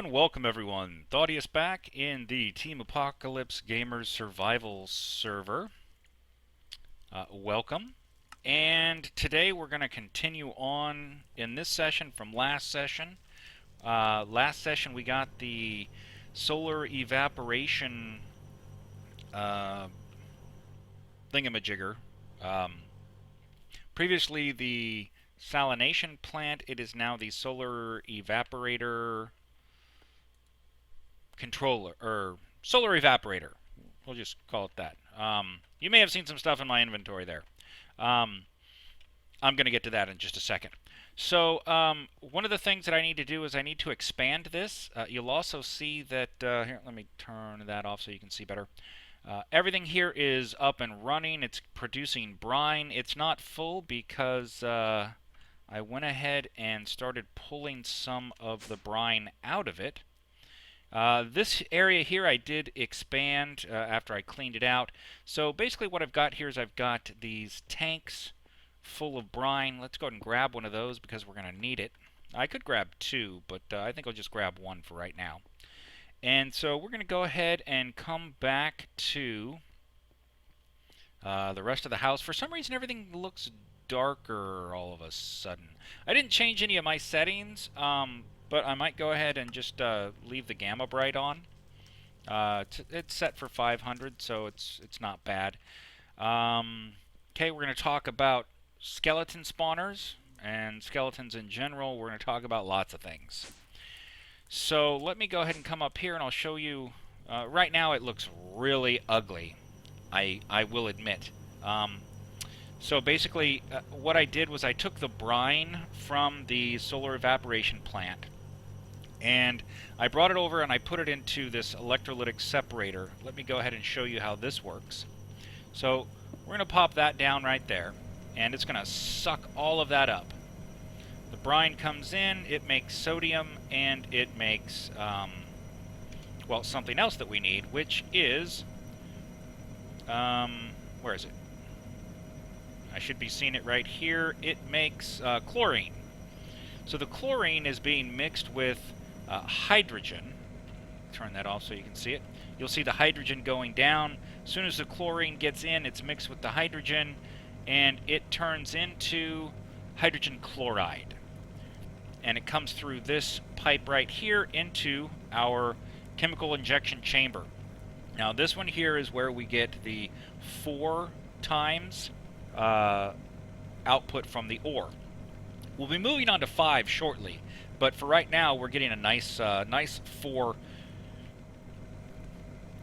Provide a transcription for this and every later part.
and welcome everyone. Thoddius back in the Team Apocalypse Gamers Survival server. Welcome. And today we're going to continue on in this session from last session. Last session we got the solar evaporation thingamajigger. Previously the salination plant, it is now the solar evaporator controller, or solar evaporator. We'll just call it that. You may have seen some stuff in my inventory there. I'm going to get to that in just a second. So one of the things that I need to do is I need to expand this. You'll also see that, here, let me turn that off so you can see better. Everything here is up and running. It's producing brine. It's not full because I went ahead and started pulling some of the brine out of it. This area here I did expand after I cleaned it out. So basically what I've got here is I've got these tanks full of brine. Let's go ahead and grab one of those because we're going to need it. I could grab two, but I think I'll just grab one for right now. And so we're going to go ahead and come back to the rest of the house. For some reason everything looks darker all of a sudden. I didn't change any of my settings, but I might go ahead and just leave the gamma bright on. It's set for 500, so it's not bad. Okay, we're going to talk about skeleton spawners and skeletons in general. We're going to talk about lots of things. So let me go ahead and come up here and I'll show you. Right now it looks really ugly, I will admit. So basically what I did was I took the brine from the solar evaporation plant and I brought it over and I put it into this electrolytic separator. Let me go ahead and show you how this works. So we're going to pop that down right there, and it's going to suck all of that up. The brine comes in, it makes sodium, and it makes, well, something else that we need, which is, where is it? I should be seeing it right here. It makes chlorine. So the chlorine is being mixed with hydrogen. Turn that off so you can see it. You'll see the hydrogen going down. As soon as the chlorine gets in, it's mixed with the hydrogen, and it turns into hydrogen chloride. And it comes through this pipe right here into our chemical injection chamber. Now this one here is where we get the 4 times output from the ore. We'll be moving on to 5 shortly, but for right now we're getting a nice 4.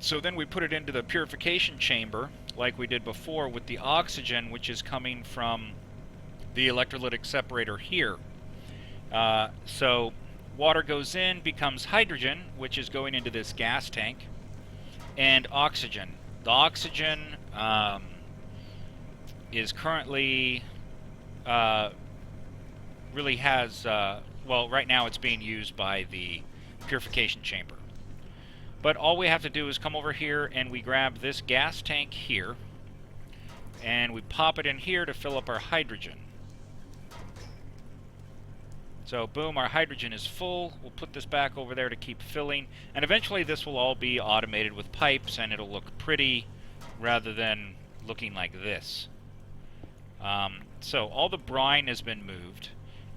So then we put it into the purification chamber like we did before with the oxygen, which is coming from the electrolytic separator here. So water goes in, becomes hydrogen, which is going into this gas tank, and oxygen. The oxygen is currently really has, well, right now it's being used by the purification chamber. But all we have to do is come over here and we grab this gas tank here and we pop it in here to fill up our hydrogen. So boom, our hydrogen is full. We'll put this back over there to keep filling, and eventually this will all be automated with pipes and it'll look pretty rather than looking like this. So all the brine has been moved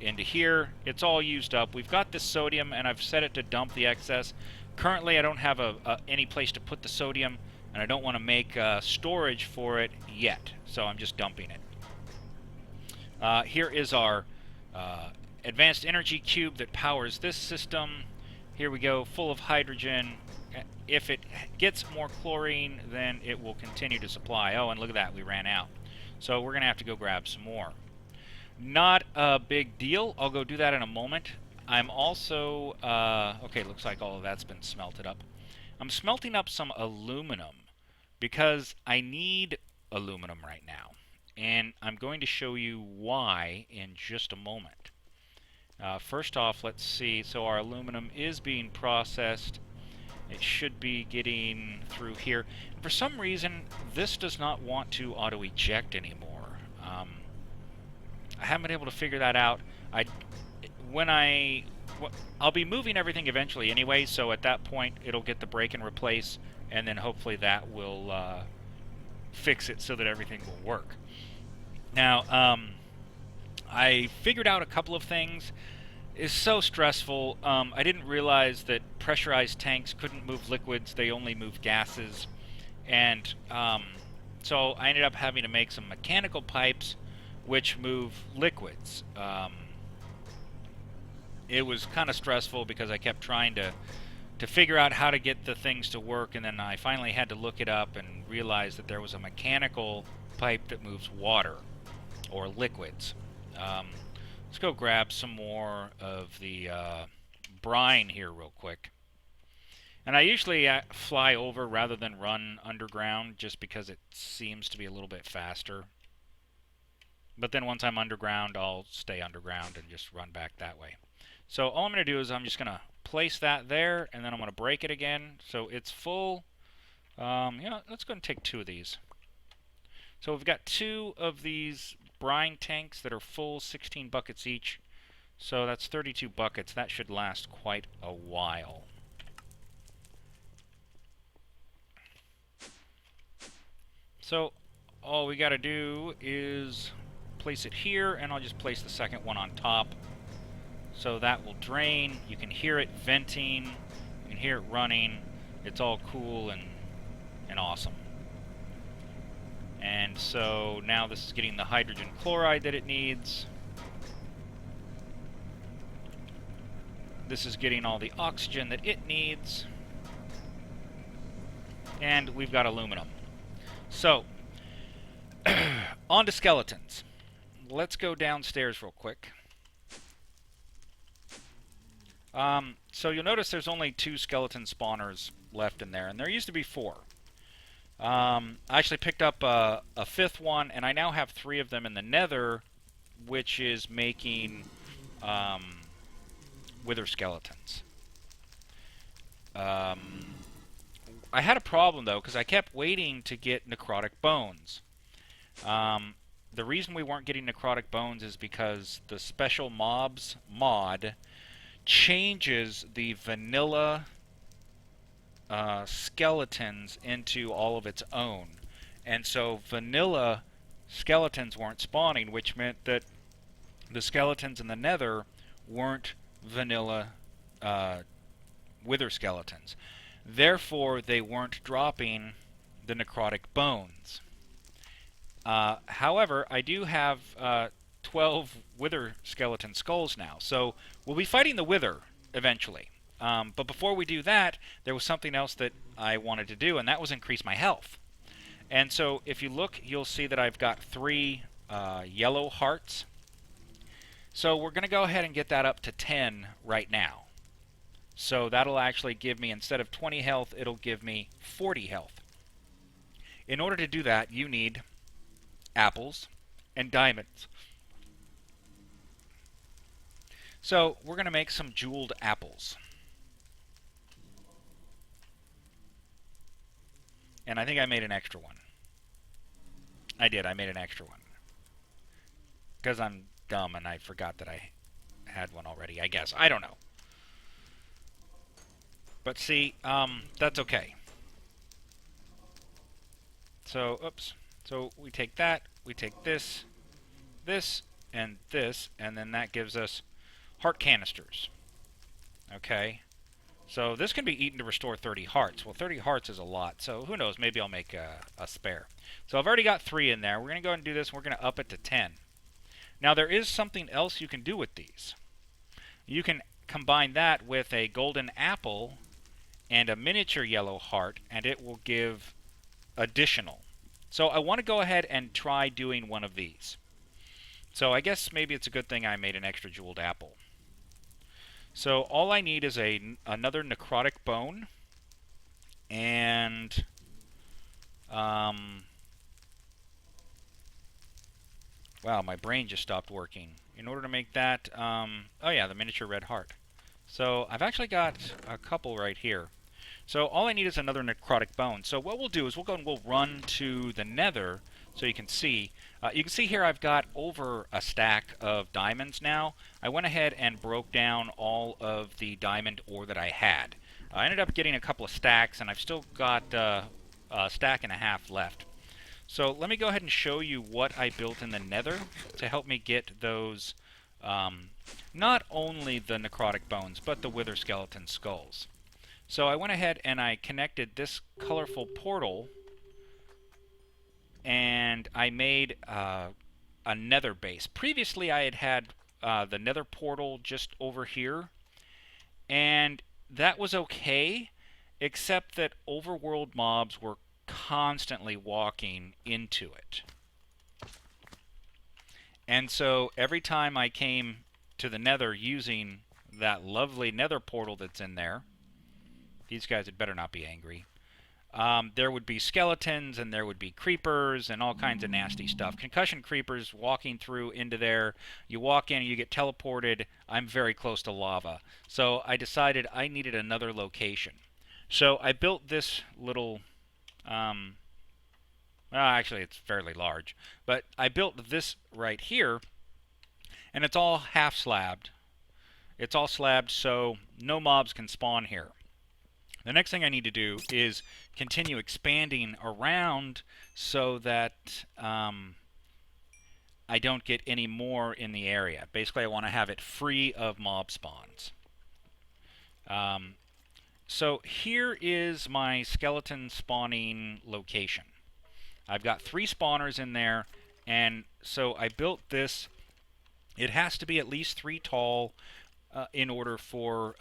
into here. It's all used up. We've got this sodium and I've set it to dump the excess. Currently I don't have any place to put the sodium, and I don't want to make storage for it yet, so I'm just dumping it. Here is our advanced energy cube that powers this system. Here we go, full of hydrogen. If it gets more chlorine, then it will continue to supply. Oh, and look at that, we ran out. So we're going to have to go grab some more. Not a big deal. I'll go do that in a moment. I'm also, okay, looks like all of that's been smelted up. I'm smelting up some aluminum because I need aluminum right now. And I'm going to show you why in just a moment. First off, let's see. So our aluminum is being processed. It should be getting through here. And for some reason, this does not want to auto-eject anymore. I haven't been able to figure that out. When I well, I'll be moving everything eventually anyway, so at that point it'll get the break and replace, and then hopefully that will fix it so that everything will work. Now, I figured out a couple of things. It's so stressful. I didn't realize that pressurized tanks couldn't move liquids, they only move gases. And so I ended up having to make some mechanical pipes which move liquids. It was kind of stressful because I kept trying to figure out how to get the things to work, and then I finally had to look it up and realize that there was a mechanical pipe that moves water or liquids. Let's go grab some more of the brine here real quick. And I usually fly over rather than run underground just because it seems to be a little bit faster. But then once I'm underground, I'll stay underground and just run back that way. So all I'm going to do is I'm just going to place that there, and then I'm going to break it again so it's full. Let's go and take 2 of these. So we've got 2 of these brine tanks that are full, 16 buckets each. So that's 32 buckets. That should last quite a while. So all we got to do is place it here, and I'll just place the second one on top. So that will drain. You can hear it venting. You can hear it running. It's all cool and awesome. And so now this is getting the hydrogen chloride that it needs. This is getting all the oxygen that it needs. And we've got aluminum. So, on to skeletons. Let's go downstairs real quick. So you'll notice there's only 2 skeleton spawners left in there, and there used to be 4. I actually picked up a 5th one, and I now have 3 of them in the nether, which is making wither skeletons. I had a problem, though, because I kept waiting to get necrotic bones. The reason we weren't getting necrotic bones is because the special mobs mod changes the vanilla skeletons into all of its own. And so vanilla skeletons weren't spawning, which meant that the skeletons in the nether weren't vanilla wither skeletons. Therefore, they weren't dropping the necrotic bones. However, I do have 12 wither skeleton skulls now, so we'll be fighting the wither eventually. But before we do that, there was something else that I wanted to do, and that was increase my health. And so if you look, you'll see that I've got 3 yellow hearts. So we're going to go ahead and get that up to 10 right now. So that'll actually give me, instead of 20 health, it'll give me 40 health. In order to do that, you need apples and diamonds. So we're going to make some jeweled apples. And I think I made an extra one. I did, I made an extra one. Because I'm dumb and I forgot that I had one already, I guess. I don't know. But see, that's okay. So, oops. So we take that, we take this, and then that gives us heart canisters. Okay? So this can be eaten to restore 30 hearts. Well, 30 hearts is a lot, so who knows, maybe I'll make a spare. So I've already got 3 in there. We're going to go ahead and do this, and we're going to up it to 10. Now there is something else you can do with these. You can combine that with a golden apple and a miniature yellow heart, and it will give additional. So I want to go ahead and try doing one of these. So I guess maybe it's a good thing I made an extra jeweled apple. So all I need is another necrotic bone, and wow, my brain just stopped working. In order to make that, oh yeah, the miniature red heart. So I've actually got a couple right here. So all I need is another necrotic bone. So what we'll do is we'll go and we'll run to the nether so you can see. You can see here I've got over a stack of diamonds now. I went ahead and broke down all of the diamond ore that I had. I ended up getting a couple of stacks, and I've still got a stack and a half left. So let me go ahead and show you what I built in the nether to help me get those, not only the necrotic bones, but the wither skeleton skulls. So I went ahead and I connected this colorful portal, and I made a nether base. Previously I had the nether portal just over here, and that was okay, except that overworld mobs were constantly walking into it. And so every time I came to the nether using that lovely nether portal that's in there, these guys had better not be angry, there would be skeletons and there would be creepers and all kinds of nasty stuff. Concussion creepers walking through into there. You walk in and you get teleported. I'm very close to lava. So I decided I needed another location. So I built this little... actually, it's fairly large. But I built this right here, and it's all half slabbed. It's all slabbed, so no mobs can spawn here. The next thing I need to do is continue expanding around so that I don't get any more in the area. Basically, I want to have it free of mob spawns. So here is my skeleton spawning location. I've got 3 spawners in there, and so I built this. It has to be at least 3 tall in order for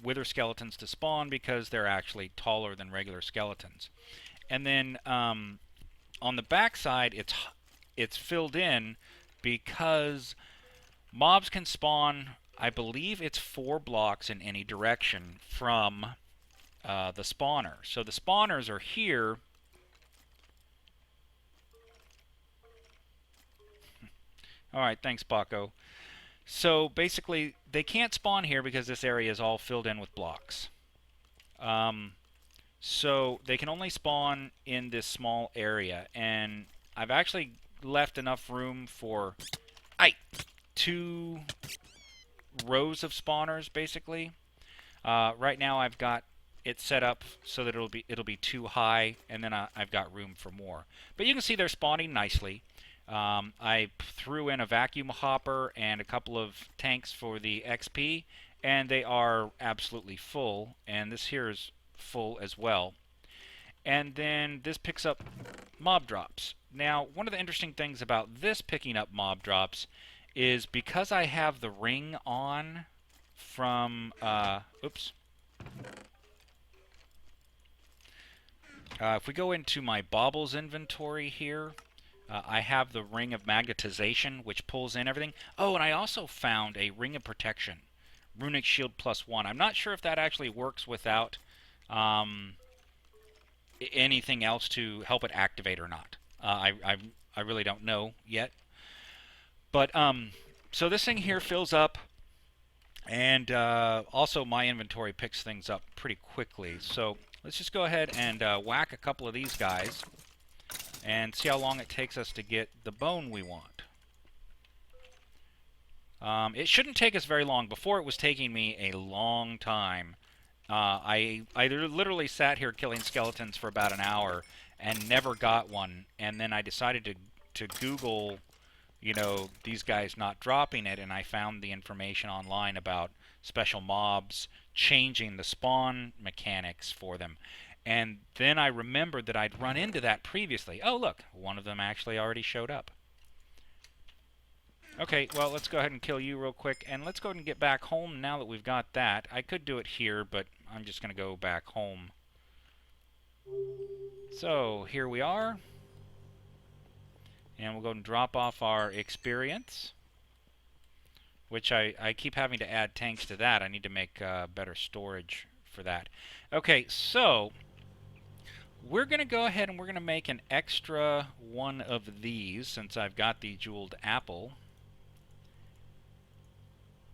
wither skeletons to spawn, because they're actually taller than regular skeletons. And then on the back side, it's filled in because mobs can spawn, I believe it's 4 blocks in any direction from the spawner. So the spawners are here. Alright, thanks, Baco. So basically, they can't spawn here because this area is all filled in with blocks. So they can only spawn in this small area, and I've actually left enough room for 2 rows of spawners, basically. Right now I've got it set up so that it'll be 2 high, and then I've got room for more. But you can see they're spawning nicely. I threw in a vacuum hopper and a couple of tanks for the XP, and they are absolutely full, and this here is full as well. And then this picks up mob drops. Now, one of the interesting things about this picking up mob drops is because I have the ring on from, if we go into my baubles inventory here, I have the ring of magnetization, which pulls in everything. Oh, and I also found a ring of protection, runic shield +1. I'm not sure if that actually works without anything else to help it activate or not. I really don't know yet. But so this thing here fills up, and also my inventory picks things up pretty quickly. So let's just go ahead and whack a couple of these guys and see how long it takes us to get the bone we want. It shouldn't take us very long. Before, it was taking me a long time. I literally sat here killing skeletons for about an hour and never got one, and then I decided to Google, you know, these guys not dropping it, and I found the information online about special mobs changing the spawn mechanics for them. And then I remembered that I'd run into that previously. Oh, look, one of them actually already showed up. Okay, well, let's go ahead and kill you real quick, and let's go ahead and get back home now that we've got that. I could do it here, but I'm just going to go back home. So, here we are. And we'll go and drop off our experience, which I keep having to add tanks to that. I need to make better storage for that. Okay, so we're going to go ahead and we're going to make an extra one of these since I've got the jeweled apple.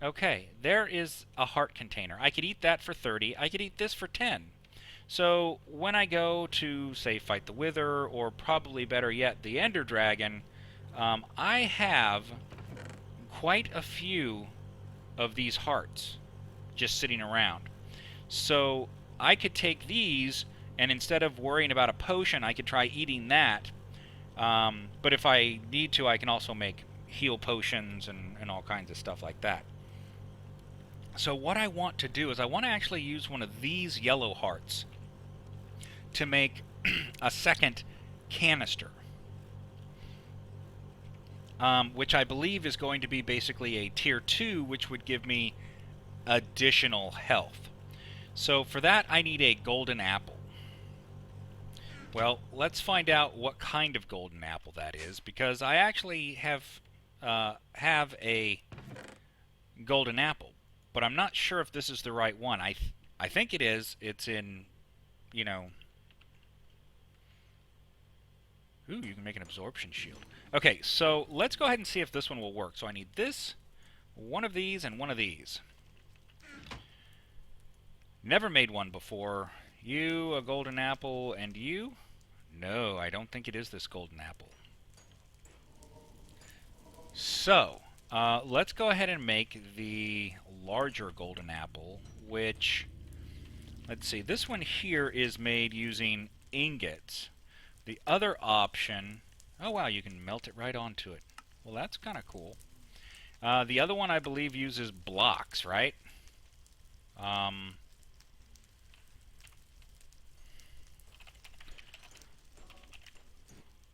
Okay, there is a heart container. I could eat that for 30. I could eat this for 10. So when I go to, say, fight the Wither, or probably better yet, the Ender Dragon, I have quite a few of these hearts just sitting around. So I could take these, and instead of worrying about a potion, I could try eating that. But if I need to, I can also make heal potions and all kinds of stuff like that. So what I want to do is I want to actually use one of these yellow hearts to make a second canister, which I believe is going to be basically a tier 2, which would give me additional health. So for that, I need a golden apple. Well, let's find out what kind of golden apple that is, because I actually have a golden apple, but I'm not sure if this is the right one. I think it is. It's in, you know... Ooh, you can make an absorption shield. Okay, so let's go ahead and see if this one will work. So I need this, one of these, and one of these. Never made one before. You, a golden apple, and you? No, I don't think it is this golden apple. So, let's go ahead and make the larger golden apple, which, let's see, this one here is made using ingots. The other option, oh wow, you can melt it right onto it. Well, that's kind of cool. The other one, I believe, uses blocks, right?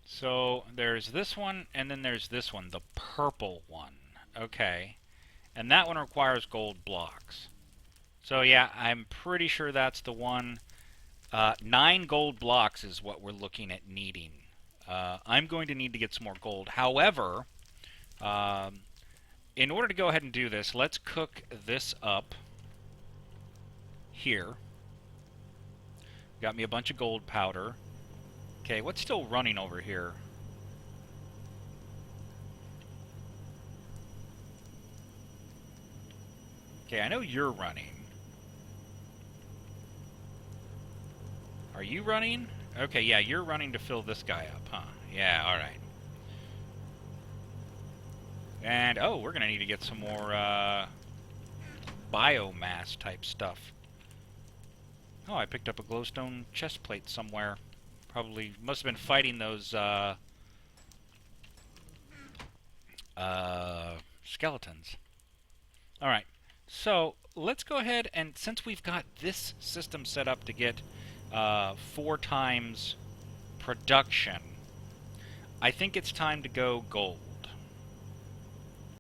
So there's this one, and then there's this one, the purple one. Okay. And that one requires gold blocks. So yeah, I'm pretty sure that's the one. 9 gold blocks is what we're looking at needing. I'm going to need to get some more gold. However, in order to go ahead and do this, let's cook this up here. Got me a bunch of gold powder. Okay, what's still running over here? Okay, I know you're running. Are you running? Okay, yeah, you're running to fill this guy up, huh? Yeah, alright. And, oh, we're gonna need to get some more, biomass type stuff. Oh, I picked up a glowstone chest plate somewhere. Probably must have been fighting those, skeletons. Alright, so let's go ahead and, since we've got this system set up to get 4 times production, I think it's time to go gold.